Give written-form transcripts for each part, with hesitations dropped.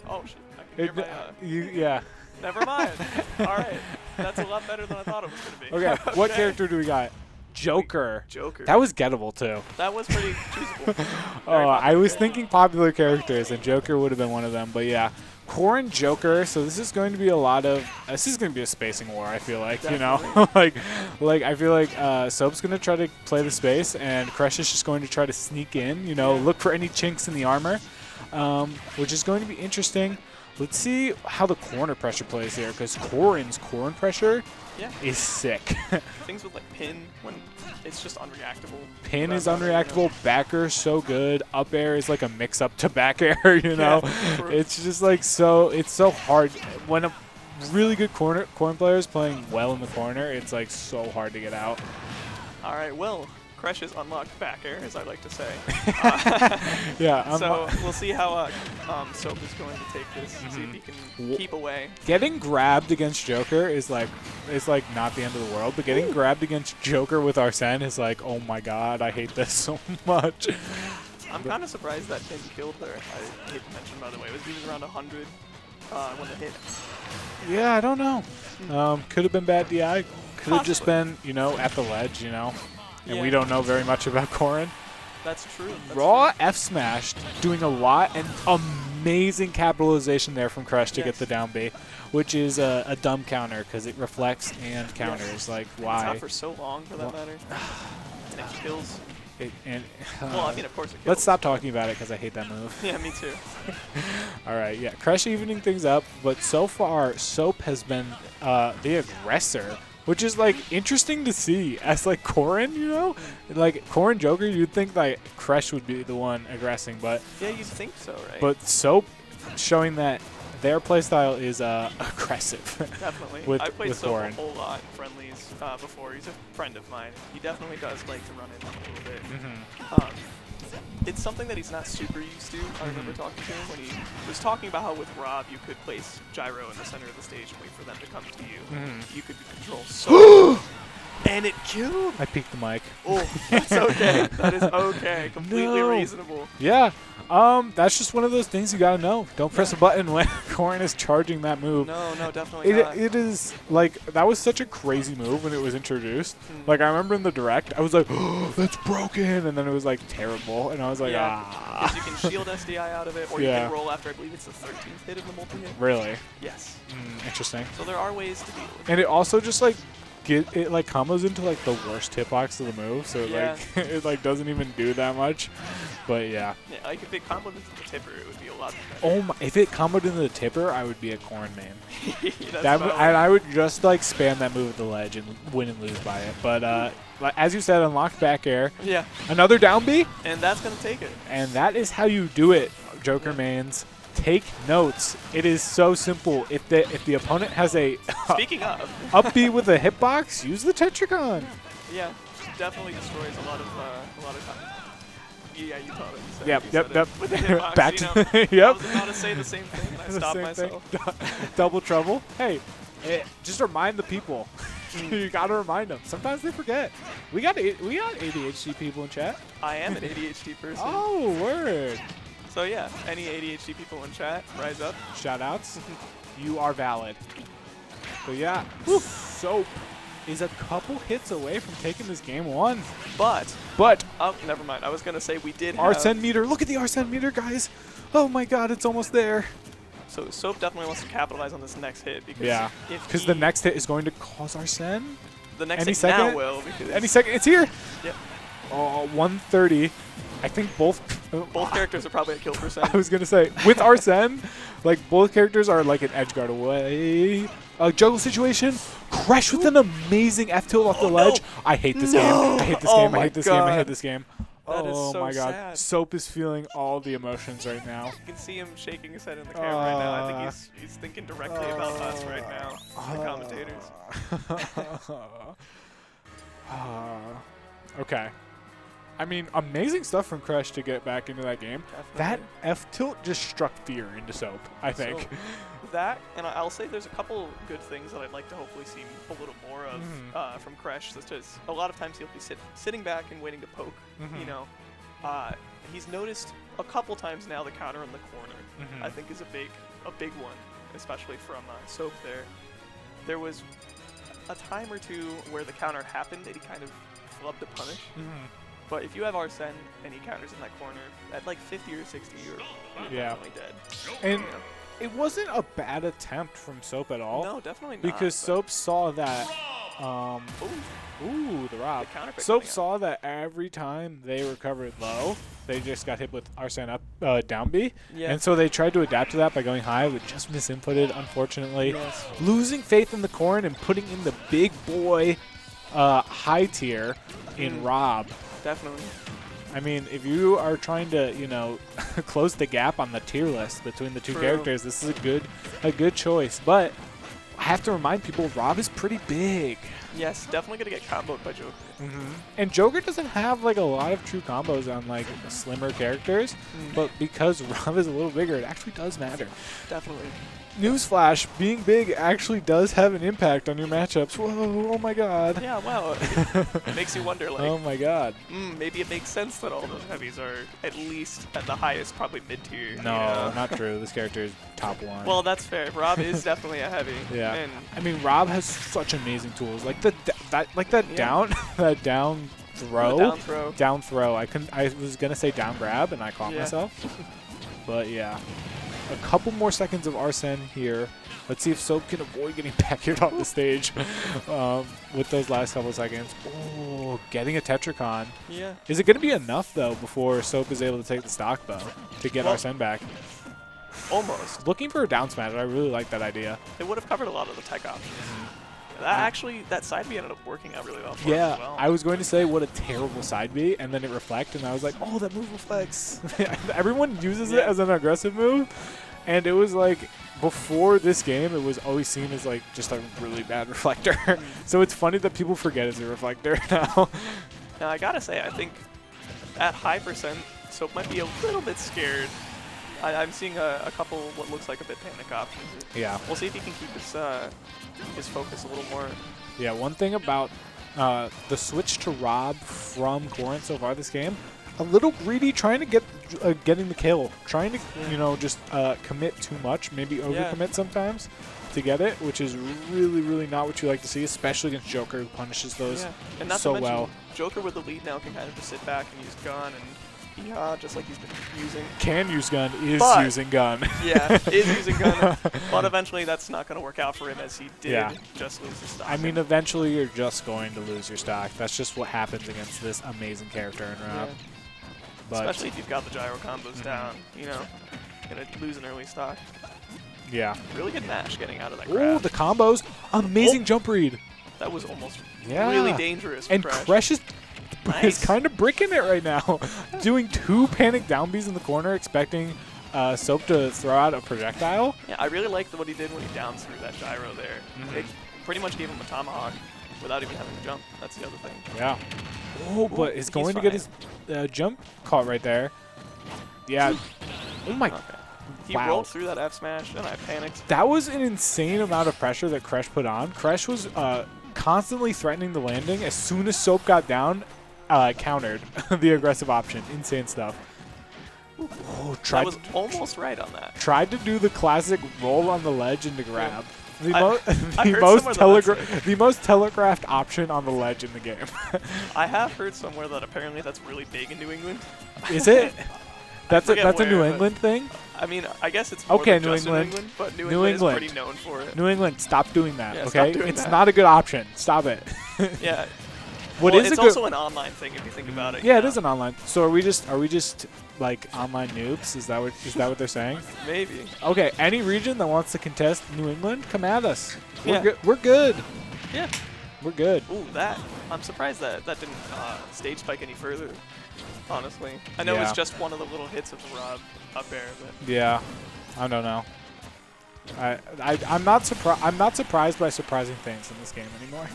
Oh, shit. I can hear my, Yeah. Never mind. All right. That's a lot better than I thought it was going to be. Okay, what character do we got? Joker. Joker. That was gettable, too. That was pretty choosable. I was thinking popular characters, and Joker would have been one of them. But yeah, Corrin, Joker. So this is going to be a lot of. This is going to be a spacing war. I feel like Definitely. like I feel like Soap's going to try to play the space, and Kresh is just going to try to sneak in. Look for any chinks in the armor, which is going to be interesting. Let's see how the corner pressure plays here, because Corrin's corn pressure is sick. Things with like pin when it's just unreactable. Pin is unreactable. Back air is so good. Up air is like a mix up to back air. It's just like it's so hard when a really good corn player is playing well in the corner. It's like so hard to get out. All right, well, Kresh is unlocked back air, as I like to say. Yeah. So we'll see how Soap is going to take this. See if he can keep away. Getting grabbed against Joker is like not the end of the world, but getting grabbed against Joker with Arsene is like, oh my god, I hate this so much. I'm kind of surprised that pin killed there. I hate to mention, by the way, he was around 100 when the hit. Yeah, I don't know. Could have been bad DI. Could have just been, at the ledge, And we don't know very much about Corrin. That's true. Raw F smash, doing a lot, and amazing capitalization there from Kresh to get the down B, which is a dumb counter because it reflects and counters. Like, why? It's not for so long, for that matter. And it kills. Well, I mean, of course it kills. Let's stop talking about it because I hate that move. Yeah, me too. All right, yeah. Kresh evening things up, but so far, Soap has been the aggressor, which is, like, interesting to see as, like, Corrin, Like, Corrin Joker, you'd think, like, Kresh would be the one aggressing, but... Yeah, you'd think so, right? But Soap showing that their playstyle is aggressive. Definitely. I played Soap Corrin a whole lot in friendlies before. He's a friend of mine. He definitely does like to run in a little bit. It's something that he's not super used to. I remember talking to him when he was talking about how with Rob you could place gyro in the center of the stage and wait for them to come to you. You could control so and it killed. I peeked the mic. Oh, that's okay. That is okay. Completely reasonable. Yeah. That's just one of those things you gotta know. Don't press a button when Corrin is charging that move. No, definitely not. It is, like, that was such a crazy move when it was introduced. Like, I remember in the direct, I was like, oh, that's broken, and then it was, like, terrible, and I was like, because you can shield SDI out of it, or you can roll after, I believe it's the 13th hit of the multi-hit. Really? Yes. Interesting. So there are ways to deal with it. And it also just, like, it like combos into like the worst hitbox of the move, so it like doesn't even do that much. But yeah. Yeah, like if it comboed into the tipper, it would be a lot better. Oh my! If it comboed into the tipper, I would be a Corrin main. And I would just like spam that move at the ledge and win and lose by it. But as you said, unlock back air. Yeah. Another down B. And that's gonna take it. And that is how you do it, Joker mains. Take notes. It is so simple. If the opponent has a speaking of up B with a hitbox, use the Tetracon. Yeah, definitely destroys a lot of time. Yeah, you taught it. Yep. With the hitbox, Back yep. I was about to say the same thing, and I stopped myself. Double trouble. Hey, just remind the people. You gotta remind them. Sometimes they forget. We got ADHD people in chat. I am an ADHD person. Oh, word. So yeah, any ADHD people in chat, rise up. Shout outs. You are valid. So yeah, Soap is a couple hits away from taking this game 1. But oh, never mind. I was gonna say we did have Arsene meter. Look at the Arsene meter, guys. Oh my God, it's almost there. So Soap definitely wants to capitalize on this next hit because the next hit is going to cause Arsene. The next hit now will any second. It's here. Yep. 130. I think both characters are probably at kill percent. I was going to say, with Arsene, like, both characters are, like, an edge guard away. Juggle situation. Kresh with an amazing F-tilt off the ledge. No. I hate this game. I hate this game. I hate this game. I hate this game. That is so my God. sad. Soap is feeling all the emotions right now. You can see him shaking his head in the camera right now. I think he's thinking directly about us right now, the commentators. Okay. I mean, amazing stuff from Kresh to get back into that game. Definitely. That F-tilt just struck fear into Soap, I think. So, that, and I'll say there's a couple good things that I'd like to hopefully see a little more of from Kresh. Such as a lot of times he'll be sitting back and waiting to poke, he's noticed a couple times now the counter in the corner. I think is a big one, especially from Soap there. There was a time or two where the counter happened and he kind of flubbed to punish. But if you have Arsene and he counters in that corner at like 50 or 60, you're definitely dead. And it wasn't a bad attempt from Soap at all. No, definitely not. Because Soap saw that. Ooh, the Rob. Soap saw that every time they recovered low, they just got hit with Arsene up down B. Yeah. And so they tried to adapt to that by going high, but just misinputted, unfortunately. Yes. Losing faith in the Corrin and putting in the big boy high tier in Rob. Definitely. I mean, if you are trying to, you know, close the gap on the tier list between the two characters, this is a good choice. But I have to remind people, Rob is pretty big. Yes, definitely gonna get comboed by Joker. And Joker doesn't have like a lot of true combos on like slimmer characters, but because Rob is a little bigger, it actually does matter. Definitely. Newsflash, being big actually does have an impact on your matchups. Whoa, oh my god. Yeah, wow. It makes you wonder, like, oh my god. Maybe it makes sense that all those heavies are at least at the highest, probably mid-tier. No, not true. This character is top 1. Well, that's fair. Rob is definitely a heavy. Yeah. And I mean, Rob has such amazing tools. Like that down that down throw. Down throw. I was gonna say down grab and I caught myself. But yeah. A couple more seconds of Arsene here. Let's see if Soap can avoid getting back here off the stage with those last couple seconds. Oh, getting a Tetracon. Yeah. Is it going to be enough, though, before Soap is able to take the stock bow to get Arsene back? Almost. Looking for a down smash. I really like that idea. It would have covered a lot of the tech options. That side B ended up working out really well for him as well. I was going to say what a terrible side B, and then it reflect, and I was like, oh, that move reflects. Everyone uses it as an aggressive move, and it was like, before this game, it was always seen as like just a really bad reflector. So it's funny that people forget it's a reflector now. Now, I gotta say, I think at high percent, Soap might be a little bit scared. I'm seeing a couple what looks like a bit panic options. Yeah. We'll see if he can keep his focus a little more. Yeah, one thing about the switch to Rob from Corrin so far this game, a little greedy, trying to get getting the kill, trying to you know just commit too much, maybe overcommit sometimes to get it, which is really not what you like to see, especially against Joker, who punishes those and not so to mention, well. Joker with the lead now can kind of just sit back and use gun and. Yeah, just like he's been using. Can use gun, is using gun. Yeah, is using gun. But eventually that's not going to work out for him as he did just lose his stock. I mean, eventually you're just going to lose your stock. That's just what happens against this amazing character in Rob. But especially if you've got the gyro combos down, you know, going to lose an early stock. Yeah. Really good mash getting out of that grab. Oh, the combos. Amazing jump read. That was almost really dangerous for And Kresh is kind of bricking it right now. Doing 2 panic down Bs in the corner, expecting Soap to throw out a projectile. Yeah, I really liked what he did when he down threw that gyro there. It pretty much gave him a tomahawk without even having to jump. That's the other thing. Yeah. Oh, but he's going to get his jump caught right there. Yeah. Oh my. Okay. He rolled through that F smash, and I panicked. That was an insane amount of pressure that Kresh put on. Kresh was constantly threatening the landing. As soon as Soap got down, countered the aggressive option. Insane stuff. Oh, that was almost right on that. Tried to do the classic roll on the ledge into grab. The most telegraphed option on the ledge in the game. I have heard somewhere that apparently that's really big in New England. Is it? That's a New England thing? I mean, I guess it's more than just New England, but New England is pretty known for it. New England, stop doing that, yeah, okay? It's not a good option. Stop it. Yeah. It's also an online thing if you think about it. Yeah, it is an online. So are we just like online noobs? Is that what they're saying? Maybe. Okay, any region that wants to contest New England, come at us. We're good. Yeah. We're good. Ooh, I'm surprised that didn't stage spike any further. Honestly, I know it's just one of the little hits of the Rob up air, but yeah, I don't know. I'm not surprised by surprising things in this game anymore.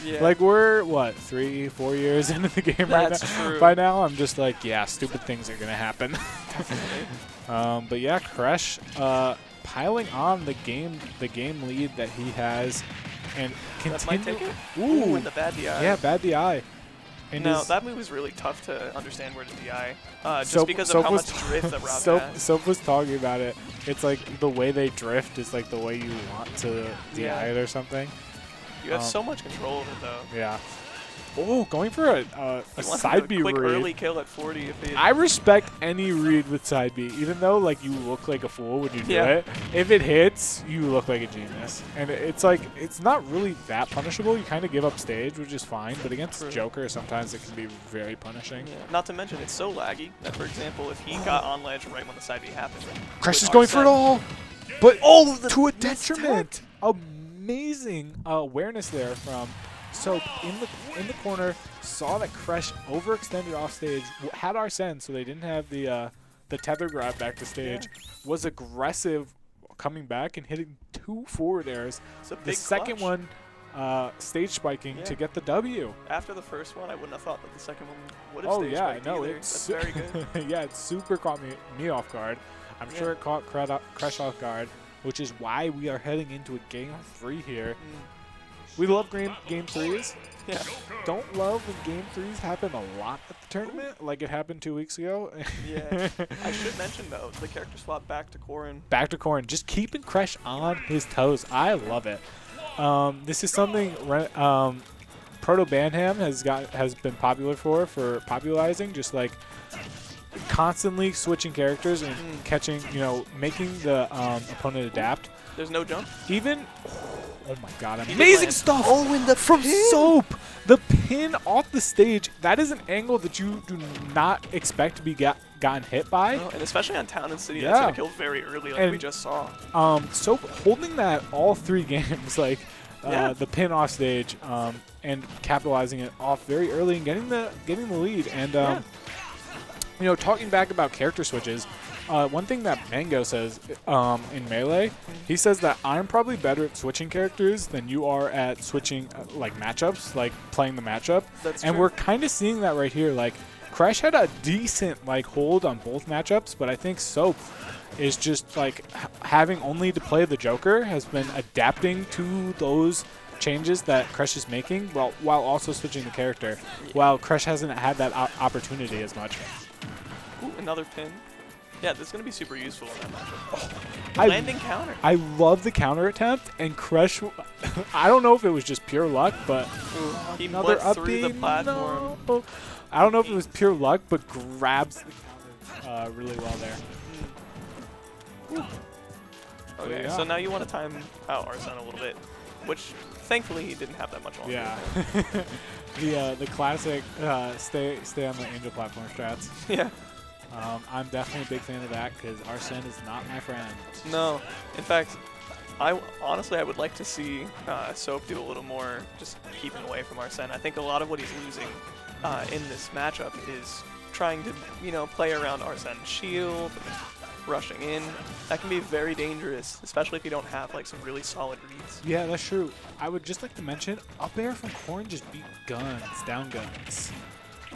Yeah. Like we're what 3-4 years into the game right now. That's true. By now, I'm just like, yeah, stupid things are gonna happen. Definitely. But yeah, Kresh piling on the game lead that he has, and continue. That might take it. Ooh, and the bad DI. Yeah, bad DI. And no, that move was really tough to understand where to DI, just because of how much drift that Rob has. Soap was talking about it. It's like the way they drift is like the way you want to DI it or something. You have so much control of it, though. Yeah. Oh, going for a side B quick read. early kill at 40. I respect any read with side B, even though like you look like a fool when you do it. If it hits, you look like a genius, and it's like it's not really that punishable. You kind of give up stage, which is fine, but against Joker, sometimes it can be very punishing. Yeah. Not to mention, it's so laggy that, for example, if he got on ledge right when the side B happened, Kresh is going for it all, but to a detriment. Amazing awareness there from Soap in the corner, saw that Kresh overextended off stage, had Arsene, so they didn't have the tether grab back to stage, was aggressive coming back and hitting 2 forward airs. The second one stage spiking to get the W. After the first one, I wouldn't have thought that the second one would have stage spiked either. That's very good. Yeah, it super caught me off guard. I'm sure it caught Kresh off guard, which is why we are heading into a game 3 here. We love game 3s. Yeah. Don't love when game 3s happen a lot at the tournament, like it happened 2 weeks ago. Yeah. I should mention, though, the character swap back to Corrin. Back to Corrin. Just keeping Kresh on his toes. I love it. This is something Proto Banham has been popular for popularizing, just like constantly switching characters and catching, making the opponent adapt. There's no jump? Even... Oh my god, amazing stuff from Soap! The pin off the stage, that is an angle that you do not expect to be gotten hit by. No, and especially on Town and City, that's going to kill very early like we just saw. Soap holding that all 3 games, like the pin off stage, and capitalizing it off very early and getting the lead. And talking back about character switches, one thing that Mango says in Melee, he says that I'm probably better at switching characters than you are at switching like matchups, like playing the matchup. And we're kind of seeing that right here. Like Kresh had a decent like hold on both matchups, but I think Soap is just like having only to play the Joker has been adapting to those changes that Kresh is making while also switching the character, while Kresh hasn't had that opportunity as much. Ooh, another pin. Yeah, this is going to be super useful in that matchup. Landing counter. I love the counter attempt, and Kresh, I don't know if it was just pure luck, but he another went through the platform. No. I don't know if it was pure luck, but grabs the counter really well there. Okay, so now you want to time out Arsene a little bit, which thankfully he didn't have that much longer. Yeah. the classic stay on the Angel platform strats. Yeah. I'm definitely a big fan of that because Arsene is not my friend. No. In fact, honestly, I would like to see Soap do a little more just keeping away from Arsene. I think a lot of what he's losing in this matchup is trying to, play around Arsene's shield, rushing in. That can be very dangerous, especially if you don't have like some really solid reads. Yeah, that's true. I would just like to mention, up air from Corrin just beat guns, down guns.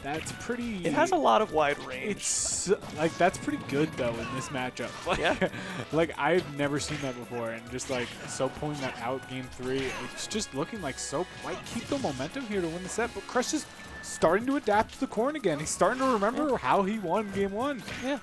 That's pretty... It has a lot of wide range. It's like, that's pretty good though in this matchup. Like, yeah. Like I've never seen that before, and just like Soap pulling that out game 3, it's just looking like Soap might keep the momentum here to win the set, but Kresh is starting to adapt to the Corrin again. He's starting to remember how he won game 1. Yeah.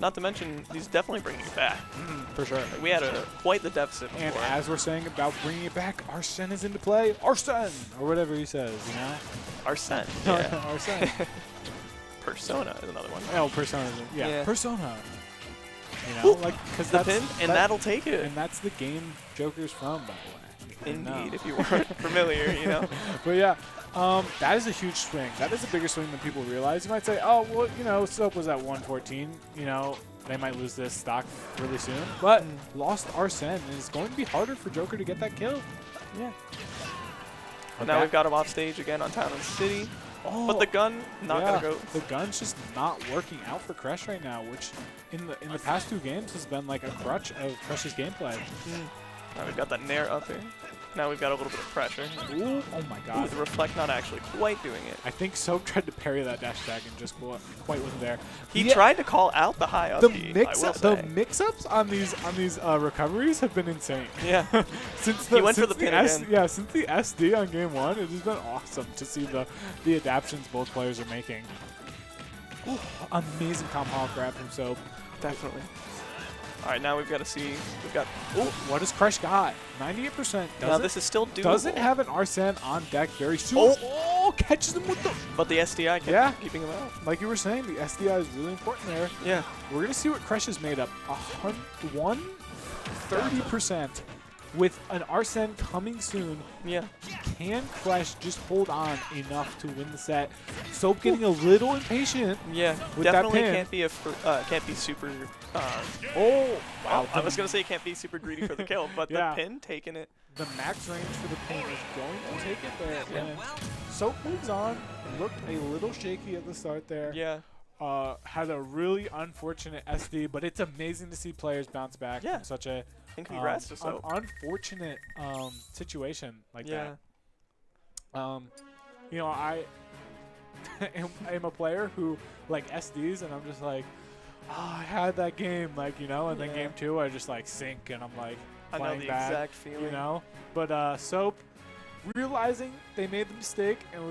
Not to mention, he's definitely bringing it back. For sure. Like, we had quite the deficit before. And as we're saying about bringing it back, Arsene is into play. Arsene! Or whatever he says, Arsene. Yeah. Arsene. Persona is another one. Oh, Persona. Yeah. Persona. Like, because that's the pin, and that'll take it. And that's the game Joker's from, by the way. Indeed, if you weren't familiar, But yeah. That is a huge swing. That is a bigger swing than people realize. You might say, oh, well, Soap was at 114. They might lose this stock really soon. But lost Arsene, and it's going to be harder for Joker to get that kill. Yeah. But now we've got him off stage again on Town and City. Oh, but the gun not gonna go. The gun's just not working out for Kresh right now, which in the past 2 games has been like a crutch of Kresh's gameplay. Now we've got that Nair up here. Now we've got a little bit of pressure. Ooh, oh my Ooh, god. the reflect not actually quite doing it. I think Soap tried to parry that dash attack and just quite wasn't there. He tried to call out the high up B, I will say. The mix-ups on these recoveries have been insane. Yeah. Since He went for the pin again. Yeah, since the SD on game 1, it has been awesome to see the adaptations both players are making. Ooh, amazing tomahawk grab from Soap. Definitely. All right, now we've got to see. We've got. Oh, what does Kresh got? 98%. Now this is still doable. Doesn't have an Arsene on deck very soon. Oh, catches him with the. But the SDI kept keeping him out. Like you were saying, the SDI is really important there. Yeah. We're gonna see what Kresh is made up. 130% with an Arsene coming soon. Yeah. Can Kresh just hold on enough to win the set? Soap getting a little impatient. Yeah. With Definitely that pin. can't be super. Oh wow! I was gonna say can't be super greedy for the kill, but the pin taking it. The max range for the pin is going to take it there. Yeah. And Soap moves on. Looked a little shaky at the start there. Yeah. Had a really unfortunate SD, but it's amazing to see players bounce back from such a and congrats to Soap. unfortunate situation like that. You know, I am a player who like SDs, and I'm just like, oh, I had that game, like, you know, and then game 2 I just like sink and I'm like playing I know the bad, exact feeling. you know. But Soap realizing they made the mistake and